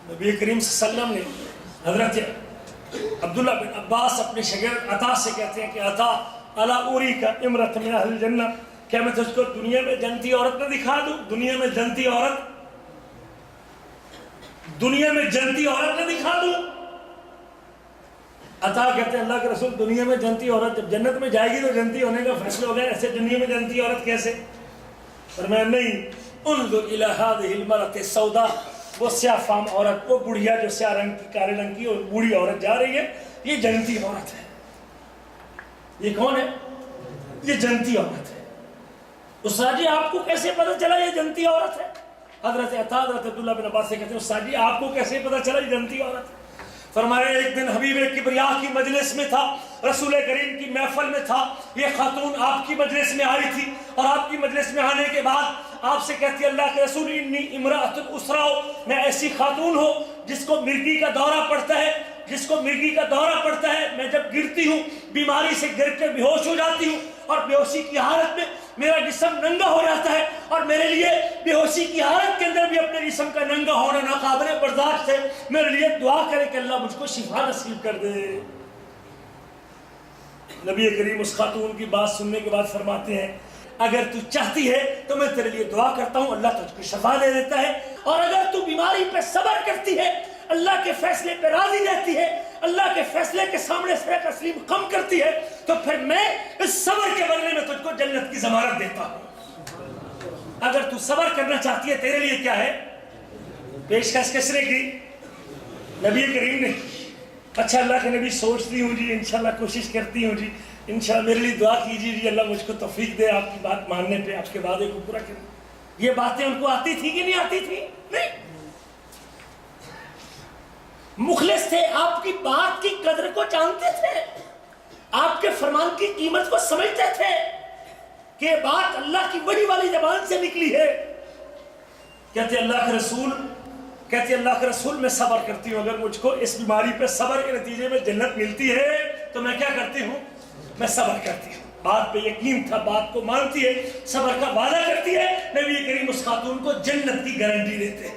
نبی کریم صلی اللہ علیہ وسلم نے حضرت عبداللہ بن عباس اپنے شاگرد عطا سے کہتے ہیں کہ عطا الا اوری کا امرت من اہل الجنہ، کیا میں تجھ کو دنیا میں جنتی عورت نہ دکھا دوں؟ دنیا میں جنتی عورت، دنیا میں جنتی عورت نہ دکھا دوں؟ عطا کہتے ہیں اللہ کے رسول دنیا میں جنتی عورت جب جنت میں جائے گی تو جنتی ہونے کا فیصلہ ہو گیا، ایسے دنیا میں جنتی عورت کیسے؟ فرمایا نہیں، انظر الی ہذہ المرأۃ السوداء، وہ سیاہ فام عورت، وہ بڑھیا جو سیاہ رنگ کی کالے رنگ کی اور بوڑھی عورت جا رہی ہے، یہ جنتی عورت ہے۔ یہ کون ہے؟ یہ جنتی عورت ہے۔ استاد جی آپ کو کیسے پتہ چلا یہ جنتی عورت ہے؟ حضرت عطا حضرت عبداللہ بن عباس سے کہتے ہیں استاد جی آپ کو کیسے پتہ چلا یہ جنتی عورت ہے؟ فرمایا ایک دن حبیب کبریا کی مجلس میں تھا، رسول کریم کی محفل میں تھا، یہ خاتون آپ کی مجلس میں آئی تھی اور آپ کی مجلس میں آنے کے بعد آپ سے کہتی اللہ کے رسول انی امرأۃ اسراء، میں ایسی خاتون ہوں جس کو مرگی کا دورہ پڑتا ہے، جس کو مرگی کا دورہ پڑتا ہے، میں جب گرتی ہوں بیماری سے گر کے بے ہوش ہو جاتی ہوں اور بے ہوشی کی حالت میں میرا جسم ننگا ہو جاتا ہے، اور میرے لیے بے ہوشی کی حالت کے اندر بھی اپنے جسم کا ننگا ہونا ناقابل برداشت ہے، میرے لیے دعا کرے کہ اللہ مجھ کو شفا نصیب کر دے۔ نبی کریم اس خاتون کی بات سننے کے بعد فرماتے ہیں اگر تو چاہتی ہے تو میں تیرے لیے دعا کرتا ہوں، اللہ تجھ کو شفا دے دیتا ہے، اور اگر تو بیماری پہ صبر کرتی ہے، اللہ کے فیصلے پہ راضی رہتی ہے، اللہ کے فیصلے کے سامنے سر تسلیم خم کرتی ہے، تو پھر میں اس صبر کے بدلے میں تجھ کو جنت کی ضمانت دیتا ہوں۔ اگر تو صبر کرنا چاہتی ہے تیرے لیے کیا ہے؟ پیشکش کس نے کی؟ نبی کریم نے کی۔ اچھا اللہ کے نبی سوچتی ہوں جی، انشاءاللہ کوشش کرتی ہوں جی، انشاءاللہ میرے لیے دعا کیجیے جی، اللہ مجھ کو توفیق دے آپ کی بات ماننے پہ، آپ کے وعدے کو پورا کرنے۔ یہ باتیں ان کو آتی تھی کہ نہیں آتی تھی؟ نہیں، مخلص تھے، آپ کی بات کی قدر کو جانتے تھے، آپ کے فرمان کی قیمت کو سمجھتے تھے کہ بات اللہ کی وحی والی زبان سے نکلی ہے۔ کہتے اللہ کے رسول میں صبر کرتی ہوں، اگر مجھ کو اس بیماری پہ صبر کے نتیجے میں جنت ملتی ہے تو میں کیا کرتی ہوں؟ میں صبر کرتی ہوں۔ بات پہ یقین تھا، بات کو مانتی ہے، صبر کا وعدہ کرتی ہے۔ نبی کریم اس خاتون کو جنت کی گارنٹی دیتے ہیں۔